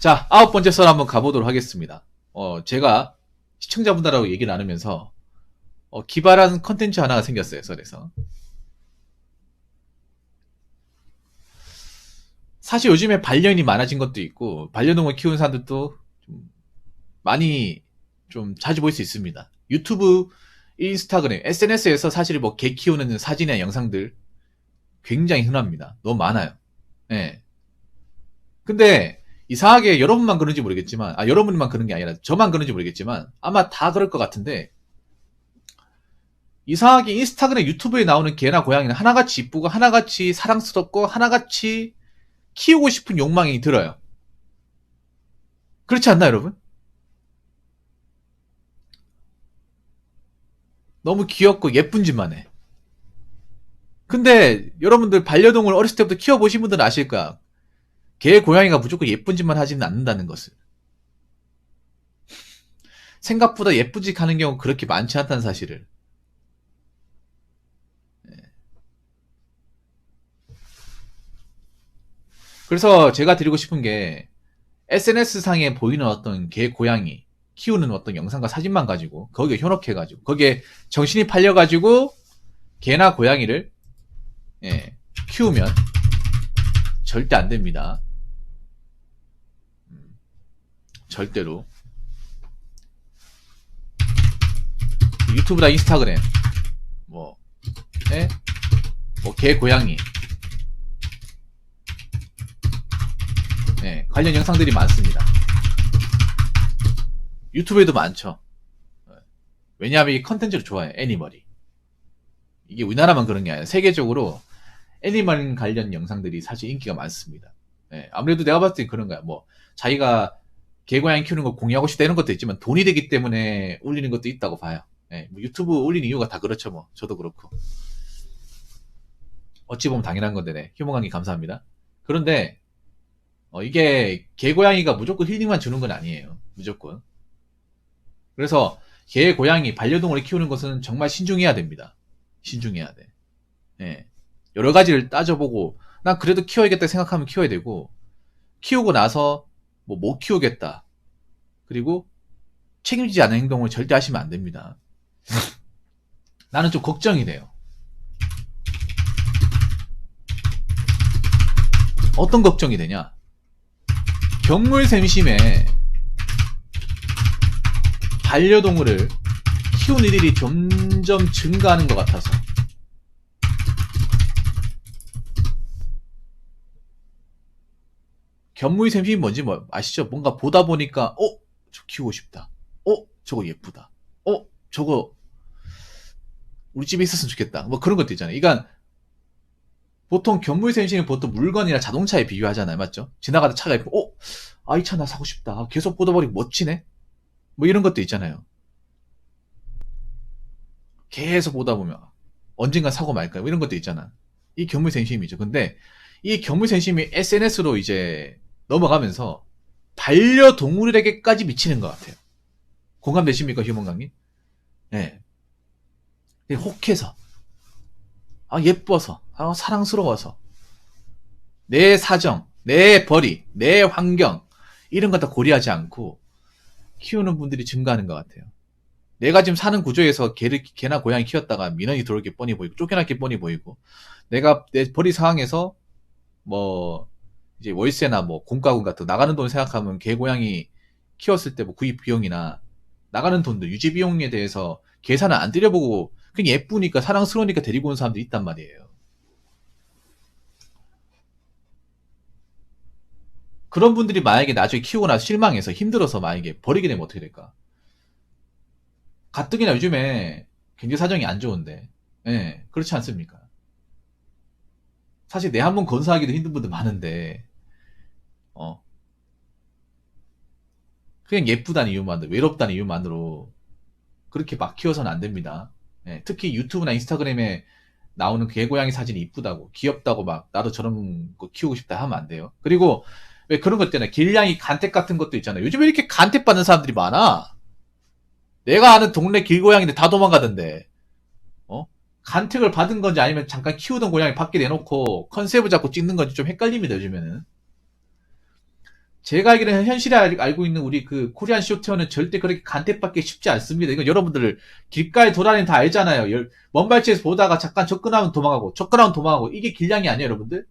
자, 9번째 썰 한번 가보도록 하겠습니다. 제가 시청자분들하고 얘기 나누면서 기발한 컨텐츠 하나가 생겼어요, 썰에서. 사실 요즘에 반려인이 많아진 것도 있고 반려동물 키우는 사람들도 좀 많이 좀 자주 볼 수 있습니다. 유튜브, 인스타그램, SNS에서 사실 뭐 개 키우는 사진이나 영상들 굉장히 흔합니다. 너무 많아요. 예. 근데 이상하게 여러분만 그런지 모르겠지만, 여러분만 그런 게 아니라 저만 그런지 모르겠지만 아마 다 그럴 것 같은데, 이상하게 인스타그램, 유튜브에 나오는 개나 고양이는 하나같이 이쁘고 하나같이 사랑스럽고 하나같이 키우고 싶은 욕망이 들어요. 그렇지 않나요, 여러분? 너무 귀엽고 예쁜 짓만 해. 근데 여러분들 반려동물 어렸을 때부터 키워보신 분들은 아실 거야. 개, 고양이가 무조건 예쁜 짓만 하지는 않는다는 것을. 생각보다 예쁜 짓 하는 경우 그렇게 많지 않다는 사실을. 그래서 제가 드리고 싶은 게, SNS상에 보이는 어떤 개, 고양이 키우는 어떤 영상과 사진만 가지고 거기에 현혹해가지고 거기에 정신이 팔려가지고 개나 고양이를 키우면 절대 안 됩니다. 절대로. 유튜브나 인스타그램 뭐 개, 고양이 관련 영상들이 많습니다. 유튜브에도 많죠. 왜냐하면 이 컨텐츠를 좋아해요. 애니멀이. 이게 우리나라만 그런 게 아니라 세계적으로 애니멀 관련 영상들이 사실 인기가 많습니다. 아무래도 내가 봤을 때 그런 거야. 뭐 자기가 개고양이 키우는 거 공유하고 싶다 이런 것도 있지만 돈이 되기 때문에 올리는 것도 있다고 봐요. 뭐 유튜브 올리는 이유가 다 그렇죠. 뭐 저도 그렇고. 어찌 보면 당연한 건데, 휴먼강님 감사합니다. 그런데 이게 개고양이가 무조건 힐링만 주는 건 아니에요. 무조건. 그래서 개, 고양이, 반려동물을 키우는 것은 정말 신중해야 됩니다. 신중해야 돼. 여러 가지를 따져보고, 난 그래도 키워야겠다 생각하면 키워야 되고, 키우고 나서 뭐 못 키우겠다. 그리고 책임지지 않은 행동을 절대 하시면 안 됩니다. 나는 좀 걱정이 돼요. 어떤 걱정이 되냐? 경물샘심에 반려동물을 키우는 일이 점점 증가하는 것 같아서. 견무이샘심이 뭔지 뭐 아시죠? 뭔가 보다 보니까 저 키우고 싶다. 저거 예쁘다. 저거 우리 집에 있었으면 좋겠다. 뭐 그런 것도 있잖아요. 그러니까 보통 견무이샘심은 보통 물건이나 자동차에 비유하잖아요. 맞죠? 지나가다 차가 있고 이 차 나 사고 싶다. 계속 보다 보니 멋지네. 뭐 이런 것도 있잖아요. 계속 보다 보면 언젠간 사고 말까 뭐 이런 것도 있잖아. 이 견무이샘심이죠. 근데 이 견무이샘심이 SNS로 이제 넘어가면서 반려동물에게까지 미치는 것 같아요. 공감되십니까, 휴먼강님? 네. 혹해서, 예뻐서, 사랑스러워서, 내 사정, 내 벌이, 내 환경, 이런 것 다 고려하지 않고 키우는 분들이 증가하는 것 같아요. 내가 지금 사는 구조에서 개나 고양이 키웠다가 민원이 들어올 게 뻔히 보이고, 쫓겨날 게 뻔히 보이고, 내가 내 벌이 상황에서 뭐 이제 월세나 뭐 공과금 같은 나가는 돈 생각하면 개 고양이 키웠을 때 뭐 구입 비용이나 나가는 돈도 유지 비용에 대해서 계산을 안 들여보고 그냥 예쁘니까 사랑스러우니까 데리고 온 사람들이 있단 말이에요. 그런 분들이 만약에 나중에 키우고 나서 실망해서 힘들어서 만약에 버리게 되면 어떻게 될까? 가뜩이나 요즘에 경제 사정이 안 좋은데, 그렇지 않습니까? 사실 내 한 번 건사하기도 힘든 분들 많은데, 어, 그냥 예쁘다는 이유만으로, 외롭다는 이유만으로 그렇게 막 키워서는 안 됩니다. 특히 유튜브나 인스타그램에 나오는 개고양이 사진이 이쁘다고, 귀엽다고 막 나도 저런 거 키우고 싶다 하면 안 돼요. 그리고 왜 그런 것 있잖아요. 길냥이 간택 같은 것도 있잖아요. 요즘에 이렇게 간택 받는 사람들이 많아. 내가 아는 동네 길고양이인데 다 도망가던데. 간택을 받은 건지 아니면 잠깐 키우던 고양이 밖에 내놓고 컨셉을 잡고 찍는 건지 좀 헷갈립니다, 요즘에는. 제가 알기로는 현실에 알고 있는 우리 그 코리안 쇼테어는 절대 그렇게 간택받기 쉽지 않습니다. 이거 여러분들 길가에 돌아다니면 다 알잖아요. 먼 발치에서 보다가 잠깐 접근하면 도망가고, 접근하면 도망가고, 이게 길냥이 아니에요, 여러분들?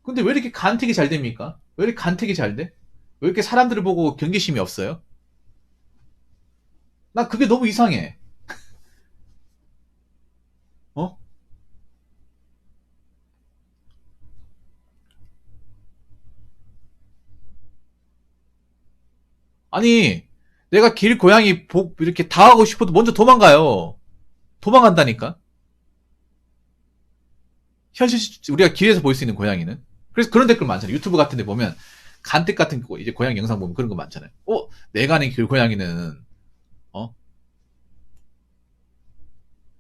근데 왜 이렇게 간택이 잘 됩니까? 왜 이렇게 간택이 잘 돼? 왜 이렇게 사람들을 보고 경계심이 없어요? 나 그게 너무 이상해. 어? 아니, 내가 길 고양이 이렇게 당하고 싶어도 먼저 도망가요. 도망간다니까? 현실, 우리가 길에서 볼 수 있는 고양이는. 그래서 그런 댓글 많잖아요. 유튜브 같은 데 보면, 간택 같은 거, 이제 고양이 영상 보면 그런 거 많잖아요. 내가 아는 길 고양이는, 어?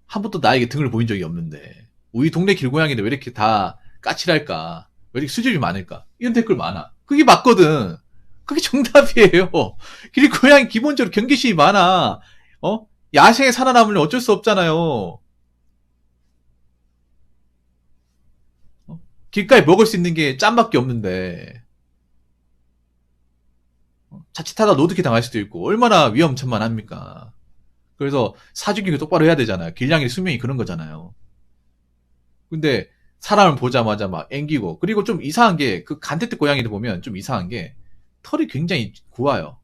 한 번도 나에게 등을 보인 적이 없는데, 우리 동네 길 고양이는 왜 이렇게 다 까칠할까? 왜 이렇게 수줍이 많을까? 이런 댓글 많아. 그게 맞거든. 그게 정답이에요. 길 고양이 기본적으로 경계심이 많아. 야생에 살아남으려면 어쩔 수 없잖아요. 길가에 먹을 수 있는 게 짬밖에 없는데, 자칫하다 노드키 당할 수도 있고, 얼마나 위험천만합니까? 그래서 사주기를 똑바로 해야 되잖아요. 길냥이 수명이 그런 거잖아요. 근데 사람을 보자마자 막 앵기고, 그리고 좀 이상한 게, 그 간테트 고양이를 보면 좀 이상한 게, 털이 굉장히 고와요.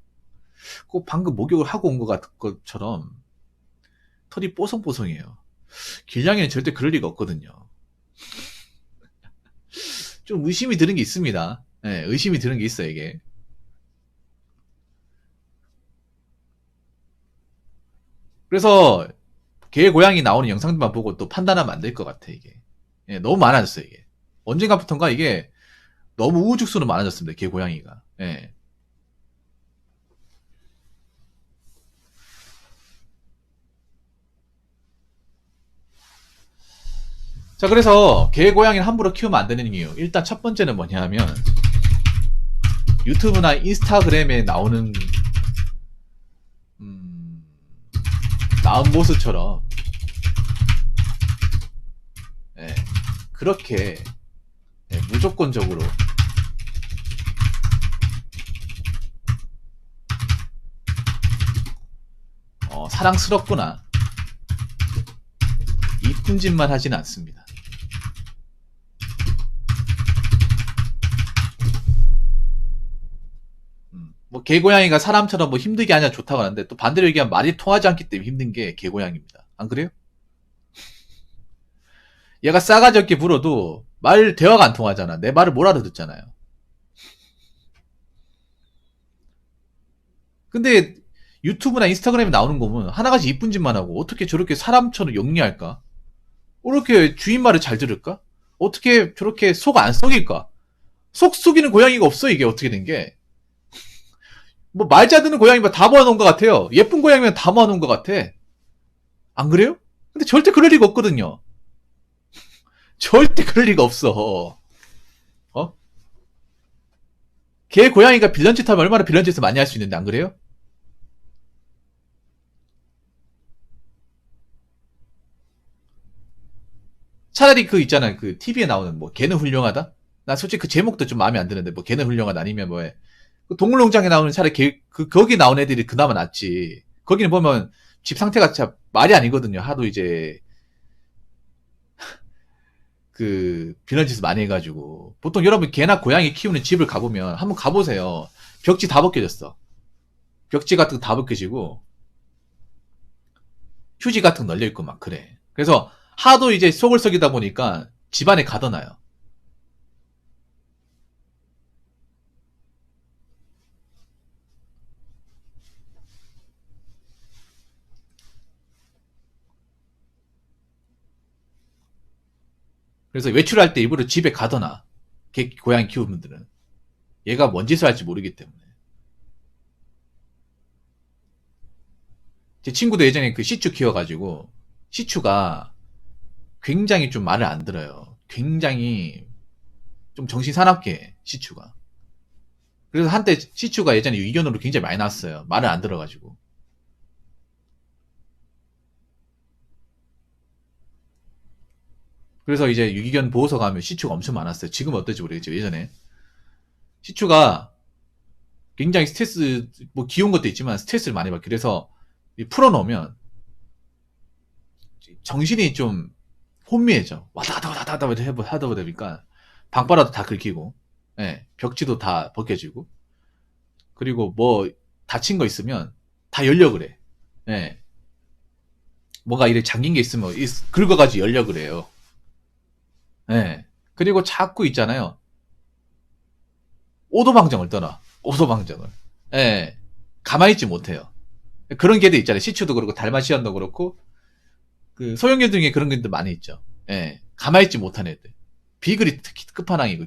꼭 방금 목욕을 하고 온 것 같은 것처럼, 털이 뽀송뽀송해요. 길냥이는 절대 그럴 리가 없거든요. 좀 의심이 드는 게 있습니다. 네, 의심이 드는 게 있어요, 이게. 그래서 개 고양이 나오는 영상들만 보고 또 판단하면 안 될 것 같아 이게. 예, 너무 많아졌어요 이게. 언젠가부턴가 이게 너무 우후죽순으로 많아졌습니다. 개 고양이가. 예. 자, 그래서 개 고양이를 함부로 키우면 안 되는 이유. 일단 첫 번째는 뭐냐면 유튜브나 인스타그램에 나오는 나은 모습처럼 예, 그렇게 무조건적으로 사랑스럽구나 이쁜 짓만 하지는 않습니다. 뭐 개고양이가 사람처럼 뭐 힘들게 하냐 좋다고 하는데 또 반대로 얘기하면 말이 통하지 않기 때문에 힘든 게 개고양이입니다. 안 그래요? 얘가 싸가지 없게 불어도 말 대화가 안 통하잖아. 내 말을 못 알아듣잖아요. 근데 유튜브나 인스타그램에 나오는 거 보면 하나같이 이쁜 짓만 하고 어떻게 저렇게 사람처럼 영리할까? 어떻게 주인 말을 잘 들을까? 어떻게 저렇게 속 안 썩일까? 속 썩이는 고양이가 없어 이게 어떻게 된 게. 뭐 말 잘 듣는 고양이만 다 모아놓은 것 같아요. 예쁜 고양이면 다 모아놓은 것 같아. 안 그래요? 근데 절대 그럴 리가 없거든요. 절대 그럴 리가 없어. 어? 걔 고양이가 빌런짓 하면 얼마나 빌런짓을 많이 할 수 있는데 안 그래요? 차라리 그 있잖아요. 그 TV에 나오는 뭐 걔는 훌륭하다? 나 솔직히 그 제목도 좀 마음에 안 드는데 뭐 걔는 훌륭하다 아니면 뭐해. 그 동물농장에 나오는 차라리 거기 나온 애들이 그나마 낫지. 거기는 보면 집 상태가 진짜 말이 아니거든요. 하도 이제 그 비난짓을 많이 해가지고 보통 여러분 개나 고양이 키우는 집을 가보면 한번 가보세요. 벽지 다 벗겨졌어. 벽지 같은 거 다 벗겨지고 휴지 같은 거 널려있고 막 그래. 그래서 하도 이제 속을 썩이다 보니까 집안에 가둬놔요. 그래서 외출할 때 일부러 집에 가둬놔. 개, 고양이 키우는 분들은. 얘가 뭔 짓을 할지 모르기 때문에. 제 친구도 예전에 그 시추 키워가지고 시추가 굉장히 좀 말을 안 들어요. 굉장히 좀 정신 사납게 해, 시추가. 그래서 한때 시추가 예전에 유기견으로 굉장히 많이 나왔어요. 말을 안 들어가지고. 그래서 이제 유기견 보호소 가면 시추가 엄청 많았어요. 지금 어떨지 모르겠죠. 예전에 시추가 굉장히 스트레스, 뭐 귀여운 것도 있지만 스트레스를 많이 받고, 그래서 풀어놓으면 정신이 좀 혼미해져. 왔다 갔다 왔다 갔다 하다 보니까 방바라도 다 긁히고, 예, 벽지도 다 벗겨지고, 그리고 뭐 다친 거 있으면 다 열려 그래. 예, 뭐가 이래 잠긴 게 있으면 긁어가지고 열려 그래요. 예, 그리고 자꾸 있잖아요. 오도방정을 떠나. 오도방정을. 예, 가만히 있지 못해요. 그런 개도 있잖아요. 시추도 그렇고 달마시안도 그렇고 그 소형견 중에 그런 개도 많이 있죠. 예, 가만히 있지 못한 애들. 비글이 특히 끝판왕이고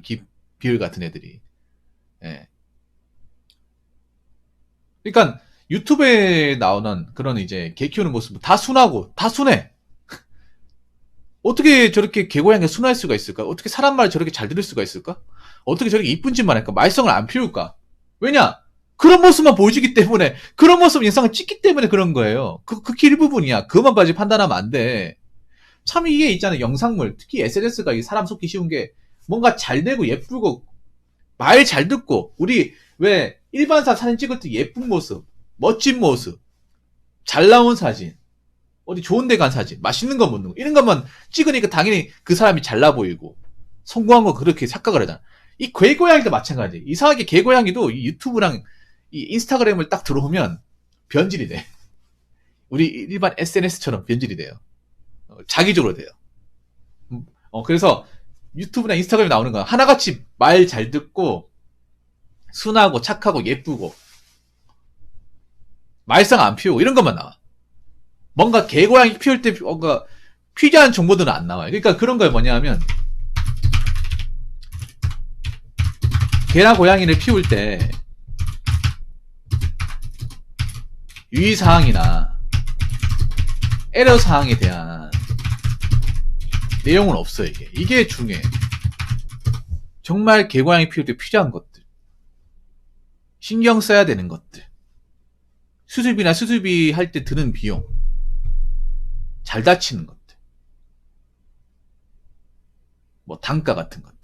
비글 같은 애들이. 예. 그러니까 유튜브에 나오는 그런 이제 개 키우는 모습 다 순하고 다 순해. 어떻게 저렇게 개고양이가 순할 수가 있을까? 어떻게 사람 말 저렇게 잘 들을 수가 있을까? 어떻게 저렇게 이쁜 짓만 할까? 말썽을 안 피울까? 왜냐? 그런 모습만 보여주기 때문에, 그런 모습 영상을 찍기 때문에 그런 거예요. 극히 일부분이야. 그것만 가지고 판단하면 안 돼. 참 이게 있잖아요. 영상물, 특히 SNS가 사람 속기 쉬운 게 뭔가 잘 되고 예쁘고 말 잘 듣고, 우리 왜 일반사 사진 찍을 때 예쁜 모습, 멋진 모습, 잘 나온 사진, 어디 좋은 데 간 사진, 맛있는 거 먹는 거, 이런 것만 찍으니까 당연히 그 사람이 잘나 보이고 성공한 거 그렇게 착각을 하잖아. 이 개고양이도 마찬가지. 이상하게 개고양이도 이 유튜브랑 이 인스타그램을 딱 들어오면 변질이 돼. 우리 일반 SNS처럼 변질이 돼요. 자기적으로 돼요. 그래서 유튜브나 인스타그램에 나오는 건 하나같이 말 잘 듣고 순하고 착하고 예쁘고 말썽 안 피우고 이런 것만 나와. 뭔가 개고양이 피울 때 뭔가 피자한 정보들은 안 나와요. 그러니까 그런 거 뭐냐면 개나 고양이를 피울 때 유의사항이나 애로사항에 대한 내용은 없어요. 이게 중요해. 정말 개고양이 피울 때 필요한 것들, 신경 써야 되는 것들, 수술비나 수술비 할 때 드는 비용, 잘 다치는 것들, 뭐 단가 같은 것들,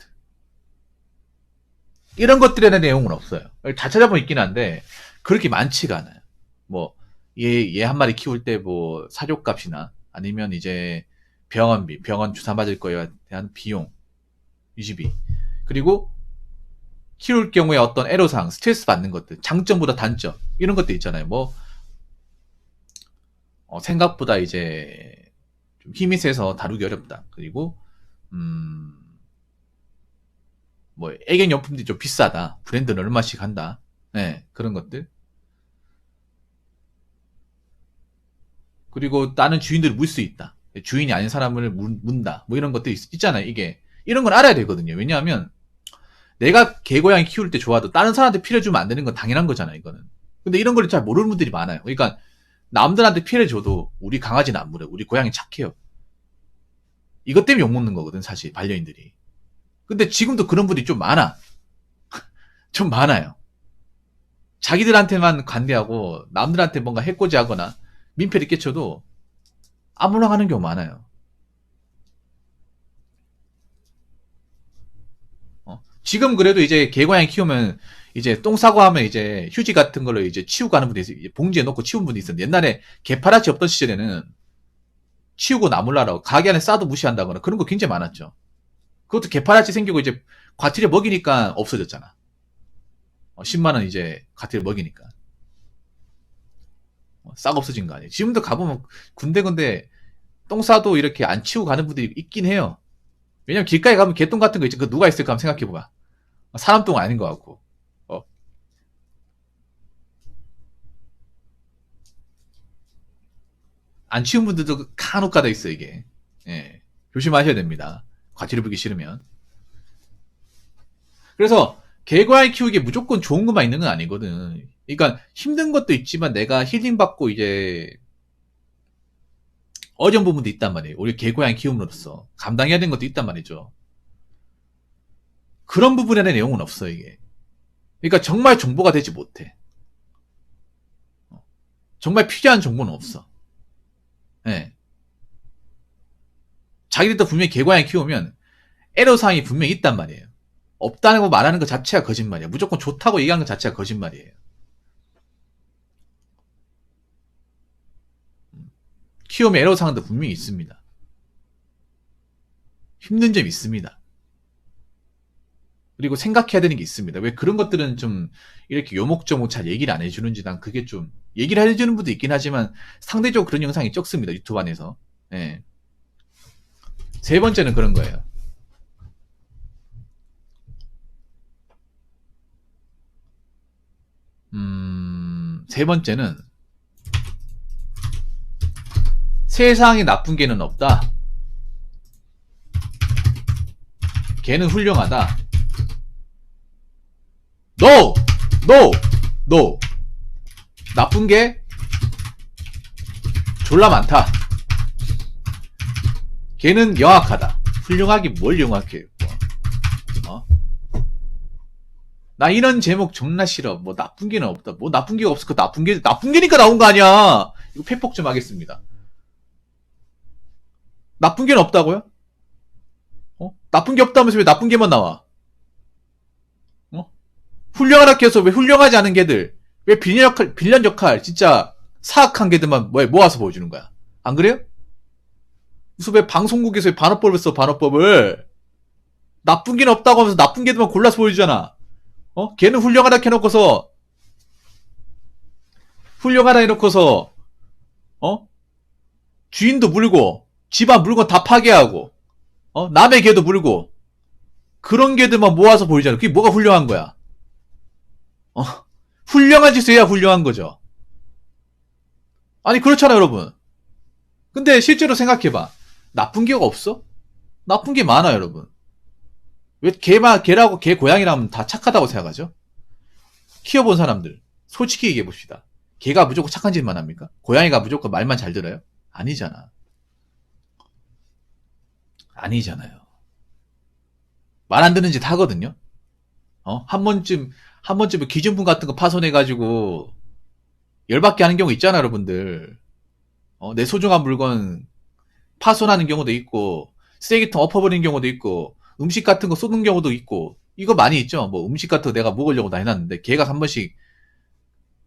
이런 것들에 대한 내용은 없어요. 다 찾아보면 있긴 한데 그렇게 많지가 않아요. 뭐 얘 한 마리 키울 때 뭐 사료값이나 아니면 이제 병원비, 병원 주사 맞을 거에 대한 비용, 유지비, 그리고 키울 경우에 어떤 애로사항, 스트레스 받는 것들, 장점보다 단점, 이런 것도 있잖아요. 뭐 생각보다 이제 좀 힘이 세서 다루기 어렵다. 그리고 뭐 애견용품들이 좀 비싸다. 브랜드는 얼마씩 한다. 네, 그런 것들. 그리고 다른 주인들을 물 수 있다. 주인이 아닌 사람을 문다. 뭐 이런 것도 있잖아요. 이게 이런 걸 알아야 되거든요. 왜냐하면 내가 개고양이 키울 때 좋아도 다른 사람한테 피해 주면 안 되는 건 당연한 거잖아요. 이거는. 근데 이런 걸 잘 모르는 분들이 많아요. 그러니까 남들한테 피해를 줘도 우리 강아지는 안 물어요. 우리 고양이 착해요. 이것 때문에 욕먹는 거거든, 사실 반려인들이. 근데 지금도 그런 분들이 좀 많아. 좀 많아요. 자기들한테만 관대하고 남들한테 뭔가 해코지하거나 민폐를 끼쳐도 아무나 하는 경우 많아요. 지금 그래도 이제 개고양이 키우면 이제 똥 싸고 하면 이제 휴지 같은 걸로 이제 치우고 가는 분이 있어요. 봉지에 넣고 치운 분이 있었는데 옛날에 개파라치 없던 시절에는 치우고 나물라라고 가게 안에 싸도 무시한다거나 그런 거 굉장히 많았죠. 그것도 개파라치 생기고 이제 과태료 먹이니까 없어졌잖아. 10만원 이제 과태료 먹이니까. 싹 없어진 거 아니에요. 지금도 가보면 군데군데 똥 싸도 이렇게 안 치우고 가는 분들이 있긴 해요. 왜냐면 길가에 가면 개똥 같은 거 있지. 그 누가 있을까 한번 생각해봐. 사람 똥 아닌 것 같고. 안 치운 분들도 간혹 가다 있어, 이게. 예. 조심하셔야 됩니다. 과태료 보기 싫으면. 그래서 개고양이 키우기에 무조건 좋은 것만 있는 건 아니거든. 그러니까 힘든 것도 있지만 내가 힐링받고 이제 어려운 부분도 있단 말이에요. 우리 개고양이 키움으로써 감당해야 되는 것도 있단 말이죠. 그런 부분에 대한 내용은 없어, 이게. 그러니까 정말 정보가 되지 못해. 정말 필요한 정보는 없어. 예. 자기들도 분명히 개고양이 키우면 애로사항이 분명히 있단 말이에요. 없다는 거 말하는 것 자체가 거짓말이야. 무조건 좋다고 얘기하는 것 자체가 거짓말이에요. 키우면 애로사항도 분명히 있습니다. 힘든 점이 있습니다. 그리고 생각해야 되는 게 있습니다. 왜 그런 것들은 좀 이렇게 요목조목 잘 얘기를 안 해주는지 난 그게 좀 얘기를 해주는 분도 있긴 하지만 상대적으로 그런 영상이 적습니다. 유튜브 안에서. 예. 세 번째는 그런 거예요. 세 번째는 세상에 나쁜 개는 없다. 개는 훌륭하다. No! No! No! 나쁜 게 졸라 많다. 걔는 영악하다. 훌륭하기 뭘 영악해. 나 이런 제목 존나 싫어. 뭐 나쁜 게는 없다. 뭐 나쁜 게가 없을 거 나쁜 게니까 나온 거 아니야. 이거 팩폭 좀 하겠습니다. 나쁜 게는 없다고요? 나쁜 게 없다면서 왜 나쁜 게만 나와? 훌륭하다 해서 왜 훌륭하지 않은 개들, 왜 빌런 역할 진짜 사악한 개들만 모아서 보여주는 거야? 안 그래요? 무슨 왜 방송국에서 왜 반어법을 써, 반어법을. 나쁜 게는 없다고 하면서 나쁜 개들만 골라서 보여주잖아. 걔는 훌륭하다 해놓고서, 훌륭하다 해놓고서, 주인도 물고, 집안 물건 다 파괴하고, 남의 개도 물고, 그런 개들만 모아서 보이잖아. 그게 뭐가 훌륭한 거야? 훌륭한 짓을 해야 훌륭한 거죠. 아니, 그렇잖아, 여러분. 근데 실제로 생각해봐. 나쁜 개가 없어? 나쁜 게 많아, 여러분. 왜 개라고, 개, 고양이라면 다 착하다고 생각하죠? 키워본 사람들. 솔직히 얘기해봅시다. 개가 무조건 착한 짓만 합니까? 고양이가 무조건 말만 잘 들어요? 아니잖아. 아니잖아요. 말 안 듣는 짓 하거든요? 한 번쯤 기준품 같은 거 파손해가지고, 열받게 하는 경우 있잖아, 여러분들. 내 소중한 물건 파손하는 경우도 있고, 쓰레기통 엎어버리는 경우도 있고, 음식 같은 거 쏟는 경우도 있고, 이거 많이 있죠? 뭐 음식 같은 거 내가 먹으려고 다 해놨는데, 걔가 한 번씩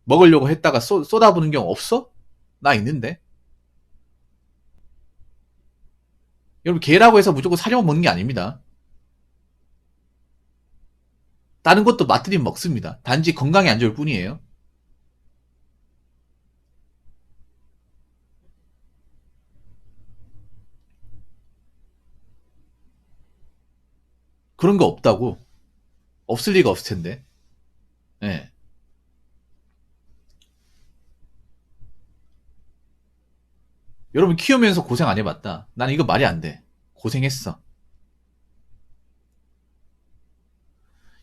먹으려고 했다가 쏟아부는 경우 없어? 나 있는데? 여러분, 개라고 해서 무조건 사료만 먹는 게 아닙니다. 다른 것도 맛들이면 먹습니다. 단지 건강에 안 좋을 뿐이에요. 그런 거 없다고. 없을 리가 없을 텐데. 예. 여러분 키우면서 고생 안 해봤다. 나는 이거 말이 안 돼. 고생했어.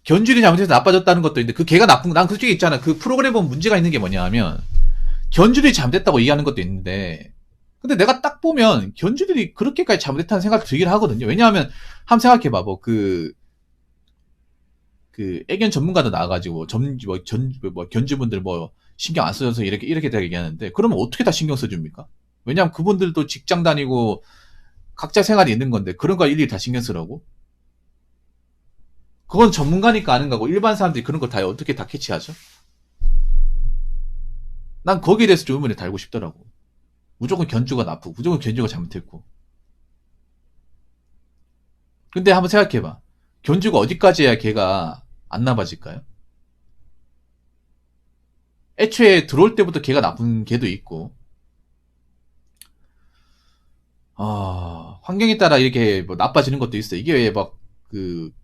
견줄이 잘못해서 나빠졌다는 것도 있는데 그 개가 나쁜 거, 난 그쪽에 있잖아. 그 프로그램 보면 문제가 있는 게 뭐냐 하면 견줄이 잘못했다고 얘기하는 것도 있는데 근데 내가 딱 보면 견줄이 그렇게까지 잘못했다는 생각이 들긴 하거든요. 왜냐하면 한번 생각해봐. 뭐 애견 전문가도 나와가지고 견주분들 뭐 신경 안 써줘서 이렇게 다 얘기하는데 그러면 어떻게 다 신경 써줍니까? 왜냐하면 그분들도 직장 다니고 각자 생활이 있는 건데 그런 거 일일이 다 신경 쓰라고? 그건 전문가니까 아는 거고 일반 사람들이 그런 걸 다 어떻게 다 캐치하죠? 난 거기에 대해서 좀 의문을 달고 싶더라고. 무조건 견주가 나쁘고 무조건 견주가 잘못했고. 근데 한번 생각해봐. 견주가 어디까지 해야 걔가 안 나빠질까요? 애초에 들어올 때부터 걔가 나쁜 개도 있고 환경에 따라 이렇게 뭐 나빠지는 것도 있어요. 이게 왜 막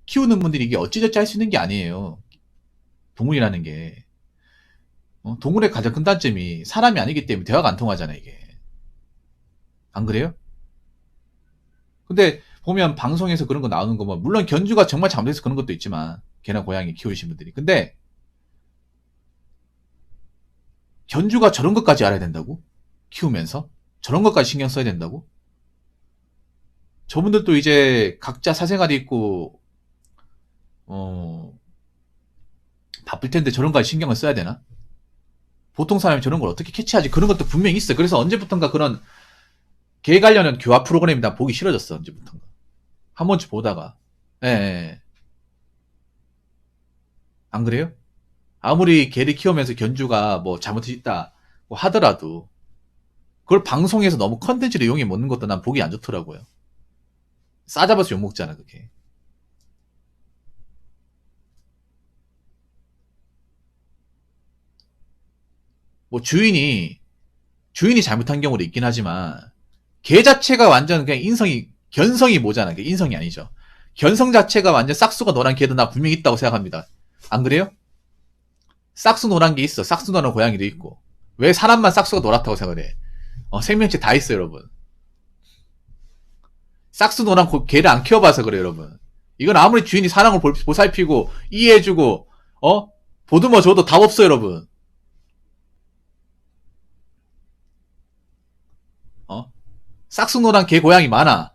키우는 분들이 이게 어찌저찌 할 수 있는 게 아니에요. 동물이라는 게. 동물의 가장 큰 단점이 사람이 아니기 때문에 대화가 안 통하잖아, 이게. 안 그래요? 근데 보면 방송에서 그런 거 나오는 거 뭐, 물론 견주가 정말 잘못해서 그런 것도 있지만, 개나 고양이 키우신 분들이. 근데, 견주가 저런 것까지 알아야 된다고? 키우면서? 저런 것까지 신경 써야 된다고? 저분들도 이제 각자 사생활이 있고, 바쁠 텐데 저런 거까지 신경을 써야 되나? 보통 사람이 저런 걸 어떻게 캐치하지? 그런 것도 분명히 있어요. 그래서 언제부턴가 그런 개 관련한 교화 프로그램이 다 보기 싫어졌어, 언제부턴가. 한 번쯤 보다가. 예, 예. 안 그래요? 아무리 개를 키우면서 견주가 뭐 잘못했다 뭐 하더라도 그걸 방송에서 너무 컨텐츠를 이용해 먹는 것도 난 보기 안 좋더라고요. 싸잡아서 욕먹잖아, 그게. 뭐 주인이 잘못한 경우도 있긴 하지만 개 자체가 완전 그냥 견성이 뭐잖아. 그게 인성이 아니죠. 견성 자체가 완전 싹수가 노란 개도 나 분명히 있다고 생각합니다. 안 그래요? 싹수 노란 게 있어. 싹수 노란 고양이도 있고. 왜 사람만 싹수가 노랗다고 생각을 해? 생명체 다 있어요, 여러분. 싹수 노란 개를 안 키워봐서 그래요, 여러분. 이건 아무리 주인이 사랑을 보살피고 이해해주고 보듬어 줘도 답 없어요, 여러분. 싹수 노란 개 고양이 많아.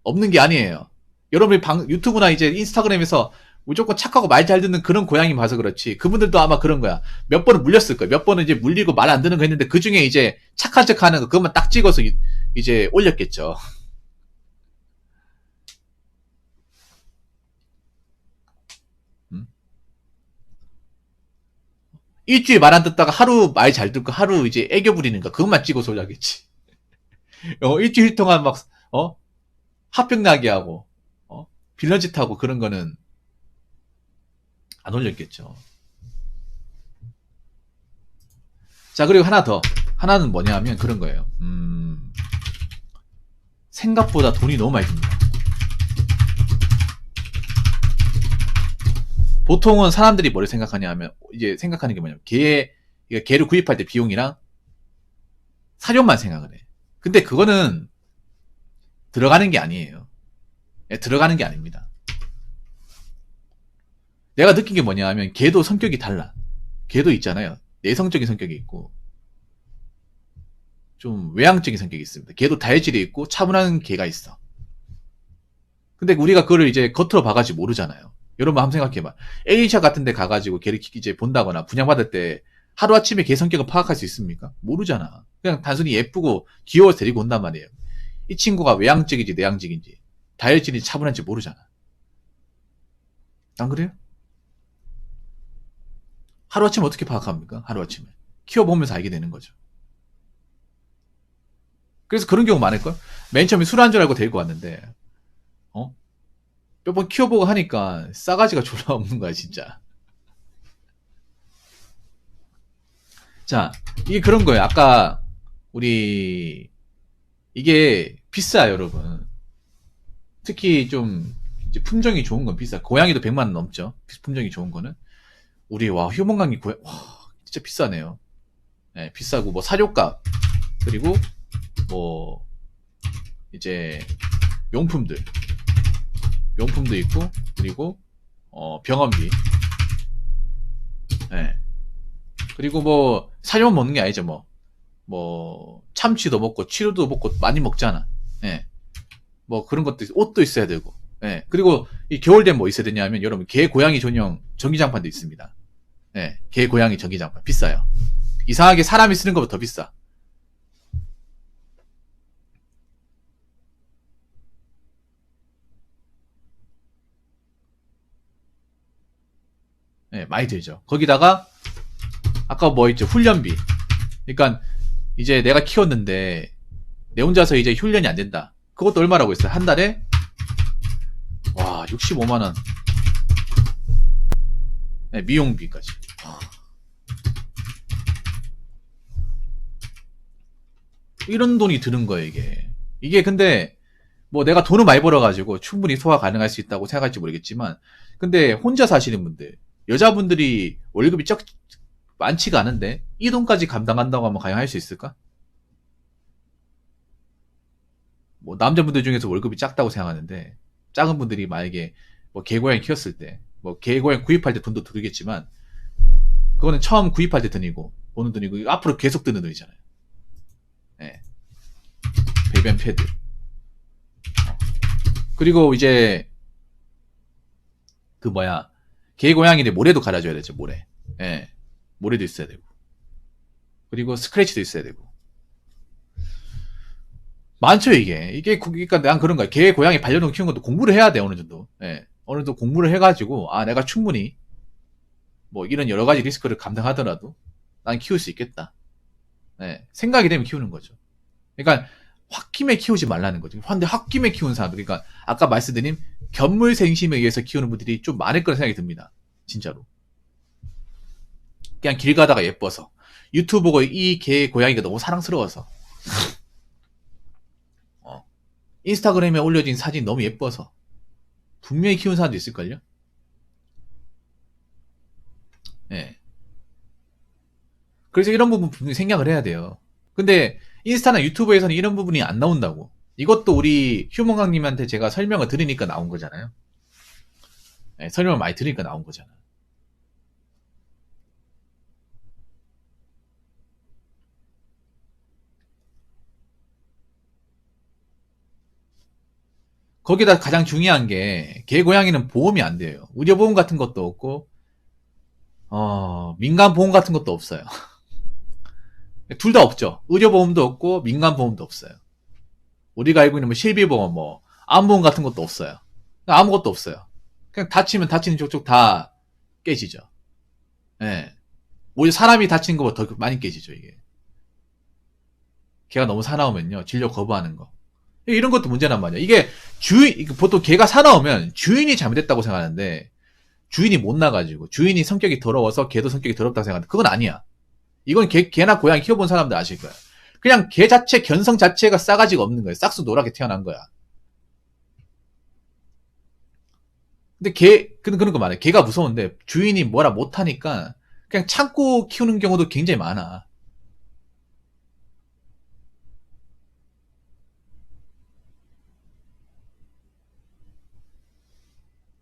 없는 게 아니에요. 여러분이 유튜브나 이제 인스타그램에서 무조건 착하고 말 잘 듣는 그런 고양이 봐서 그렇지. 그분들도 아마 그런 거야. 몇 번은 물렸을 거야. 몇 번은 이제 물리고 말 안 듣는 거 했는데 그 중에 이제 착한 척 하는 거 그것만 딱 찍어서 이제 올렸겠죠. 일주일 말 안 듣다가 하루 말 잘 듣고 하루 이제 애교 부리는 거 그것만 찍어서 올려야겠지. 일주일 동안 막 화병나게 하고 빌런짓 하고 그런 거는 안 올렸겠죠. 자, 그리고 하나 더. 하나는 뭐냐 하면 그런 거예요. 생각보다 돈이 너무 많이 듭니다. 보통은 사람들이 뭘 생각하냐 하면, 이제 생각하는 게 뭐냐면, 개를 구입할 때 비용이랑 사료만 생각을 해. 근데 그거는 들어가는 게 아니에요. 들어가는 게 아닙니다. 내가 느낀 게 뭐냐 하면, 개도 성격이 달라. 개도 있잖아요. 내성적인 성격이 있고, 좀 외향적인 성격이 있습니다. 개도 다혈질이 있고, 차분한 개가 있어. 근데 우리가 그거를 이제 겉으로 봐가지고 모르잖아요. 여러분 한번 생각해봐. A샵 같은 데 가가지고 개를 이제 본다거나 분양받을 때 하루아침에 개 성격을 파악할 수 있습니까? 모르잖아. 그냥 단순히 예쁘고 귀여워서 데리고 온단 말이에요. 이 친구가 외향적인지 내향적인지 다혈질인지 차분한지 모르잖아. 안 그래요? 하루아침에 어떻게 파악합니까? 하루아침에. 키워보면서 알게 되는 거죠. 그래서 그런 경우 많을걸? 맨 처음에 술 한 줄 알고 데리고 왔는데 몇 번 키워보고 하니까 싸가지가 졸라 없는 거야, 진짜. 자, 이게 그런 거예요. 아까 이게 비싸요, 여러분. 특히 좀 이제 품종이 좋은 건 비싸. 고양이도 100만 원 넘죠. 품종이 좋은 거는. 휴먼강이 진짜 비싸네요. 네, 비싸고 뭐 사료값 그리고 뭐 이제 용품도 있고 그리고 병원비. 네. 그리고 뭐 사료만 먹는 게 아니죠. 뭐 참치도 먹고 치료도 먹고 많이 먹잖아. 네. 뭐 그런 것도 옷도 있어야 되고. 네. 그리고 이 겨울 되면 뭐 있어야 되냐면 여러분 개 고양이 전용 전기장판도 있습니다. 네. 개 고양이 전기장판 비싸요. 이상하게 사람이 쓰는 것보다 더 비싸. 네, 많이 들죠. 거기다가 아까 뭐 있죠? 훈련비. 그러니까 이제 내가 키웠는데 내 혼자서 이제 훈련이 안 된다. 그것도 얼마라고 했어요? 한 달에 65만 원. 네, 미용비까지. 이런 돈이 드는 거예요, 이게. 이게 근데 뭐 내가 돈을 많이 벌어가지고 충분히 소화 가능할 수 있다고 생각할지 모르겠지만 근데 혼자 사시는 분들 여자분들이 월급이 많지가 않은데 이 돈까지 감당한다고 하면 과연 할 수 있을까? 뭐 남자분들 중에서 월급이 작다고 생각하는데 작은 분들이 만약에 뭐 개고양이 키웠을 때 뭐 개고양이 구입할 때 돈도 들겠지만 그거는 처음 구입할 때 돈이고 버는 돈이고 앞으로 계속 드는 돈이잖아요. 네. 배변 패드. 그리고 이제 개 고양이인데 모래도 갈아줘야 되죠. 모래. 예. 모래도 있어야 되고. 그리고 스크래치도 있어야 되고. 많죠, 이게. 그러니까 난 그런 거야. 개, 고양이, 반려동물 키우는 것도 공부를 해야 돼, 어느 정도. 예. 어느 정도 공부를 해가지고, 아, 내가 충분히, 뭐, 이런 여러 가지 리스크를 감당하더라도, 난 키울 수 있겠다. 예. 생각이 되면 키우는 거죠. 그러니까, 홧김에 키우지 말라는 거죠. 근데 홧김에 키우는 사람들, 그러니까, 아까 말씀드린 견물생심에 의해서 키우는 분들이 좀 많을 거라 생각이 듭니다. 진짜로. 그냥 길 가다가 예뻐서. 유튜브 보고 이 개, 고양이가 너무 사랑스러워서. 인스타그램에 올려진 사진 너무 예뻐서 분명히 키운 사람도 있을걸요? 예. 그래서 이런 부분 분명히 생각을 해야 돼요. 근데 인스타나 유튜브에서는 이런 부분이 안 나온다고. 이것도 우리 휴먼강님한테 제가 설명을 드리니까 나온 거잖아요. 예, 설명을 많이 드리니까 나온 거잖아요. 거기다 가장 중요한 게 개 고양이는 보험이 안 돼요. 의료보험 같은 것도 없고 민간보험 같은 것도 없어요. 둘 다 없죠. 의료보험도 없고 민간보험도 없어요. 우리가 알고 있는 뭐 실비보험, 뭐 암보험 같은 것도 없어요. 아무것도 없어요. 그냥 다치면 다치는 족족 다 깨지죠. 예. 오히려 사람이 다치는 것보다 더 많이 깨지죠, 이게. 개가 너무 사나우면요, 진료 거부하는 거. 이런 것도 문제란 말이야. 이게 보통 개가 사나우면 주인이 잘못했다고 생각하는데, 주인이 못 나가지고, 주인이 성격이 더러워서 개도 성격이 더럽다고 생각하는데, 그건 아니야. 이건 개나 고양이 키워본 사람들 아실 거야. 그냥 개 자체, 견성 자체가 싸가지가 없는 거예요. 싹수 노랗게 태어난 거야. 근데 그런 거 말해. 개가 무서운데, 주인이 뭐라 못하니까, 그냥 참고 키우는 경우도 굉장히 많아.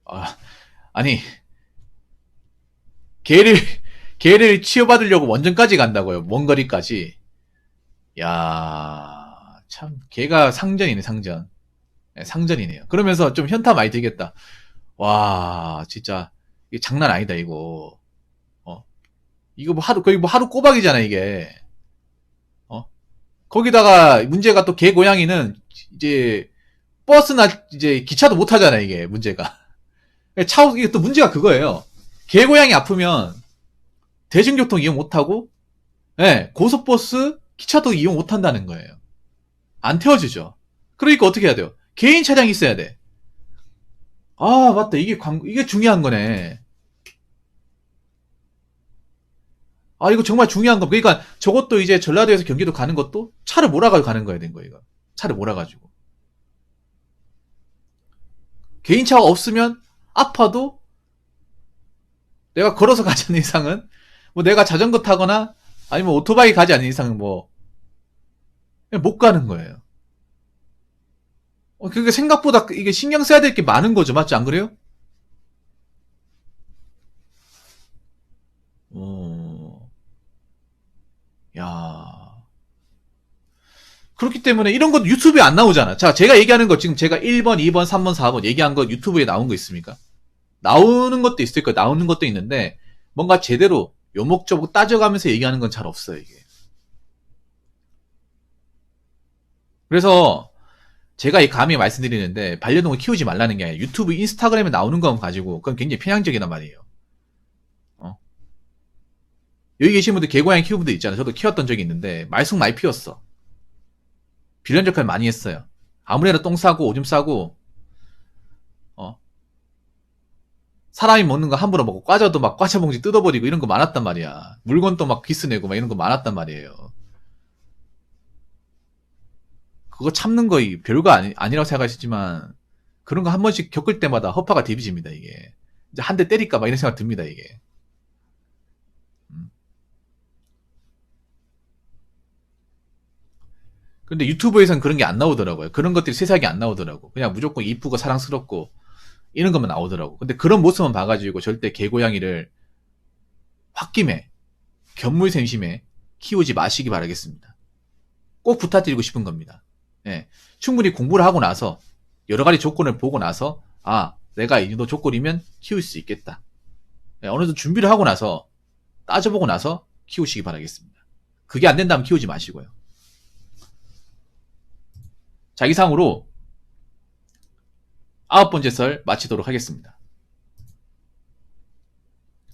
아, 아니, 개를, 개를 치유받으려고 원전까지 간다고요. 먼 거리까지. 야, 참, 개가 상전이네, 상전. 네, 상전이네요. 그러면서 좀 현타 많이 들겠다. 와, 진짜, 이게 장난 아니다, 이거. 어, 이거 뭐 거의 뭐 하루 꼬박이잖아, 이게. 어, 거기다가 문제가 또 개 고양이는 이제 버스나 이제 기차도 못 타잖아, 이게 문제가. 이게 또 문제가 그거예요. 개 고양이 아프면 대중교통 이용 못 하고, 예, 고속버스, 기차도 이용 못 한다는 거예요. 안 태워주죠. 그러니까 어떻게 해야 돼요? 개인 차량이 있어야 돼. 아, 맞다. 이게 중요한 거네. 아, 이거 정말 중요한 거. 그러니까 저것도 이제 전라도에서 경기도 가는 것도 차를 몰아가지고 가는 거야, 된 거예요, 이거. 차를 몰아가지고. 개인차가 없으면 아파도 내가 걸어서 가지 않는 이상은, 뭐 내가 자전거 타거나 아니면 오토바이 가지 않는 이상은 뭐, 그냥 못 가는 거예요. 그게 생각보다 이게 신경 써야 될 게 많은 거죠. 맞지? 안 그래요? 어, 야. 그렇기 때문에 이런 것 유튜브에 안 나오잖아. 자, 제가 얘기하는 거 지금 제가 1번, 2번, 3번, 4번 얘기한 거 유튜브에 나온 거 있습니까? 나오는 것도 있을 거예요. 나오는 것도 있는데 뭔가 제대로 요목조목 따져가면서 얘기하는 건 잘 없어요, 이게. 그래서 제가 이 감히 말씀드리는데 반려동물 키우지 말라는 게 아니라 유튜브, 인스타그램에 나오는 거 가지고 그건 굉장히 편향적이란 말이에요. 어? 여기 계신 분들 개고양이 키우는 분들 있잖아요. 저도 키웠던 적이 있는데 말쑥 많이 피웠어. 빌런 역할 많이 했어요. 아무래도 똥 싸고 오줌 싸고 어? 사람이 먹는 거 함부로 먹고 과자도 막 과자 봉지 뜯어버리고 이런 거 많았단 말이야. 물건도 막 기스내고 막 이런 거 많았단 말이에요. 그거 참는 거 별거 아니라고 생각하시지만 그런 거 한 번씩 겪을 때마다 허파가 디비집니다, 이게. 이제 한 대 때릴까 막 이런 생각 듭니다, 이게. 음. 근데 유튜브에선 그런 게 안 나오더라고요. 그런 것들이 세상에 안 나오더라고. 그냥 무조건 이쁘고 사랑스럽고 이런 것만 나오더라고. 근데 그런 모습만 봐가지고 절대 개고양이를 홧김에 견물생심에 키우지 마시기 바라겠습니다. 꼭 부탁드리고 싶은 겁니다. 예. 충분히 공부를 하고 나서 여러 가지 조건을 보고 나서 아, 내가 이 정도 조건이면 키울 수 있겠다. 예, 어느 정도 준비를 하고 나서 따져보고 나서 키우시기 바라겠습니다. 그게 안 된다면 키우지 마시고요. 자, 이상으로 9번째 썰 마치도록 하겠습니다.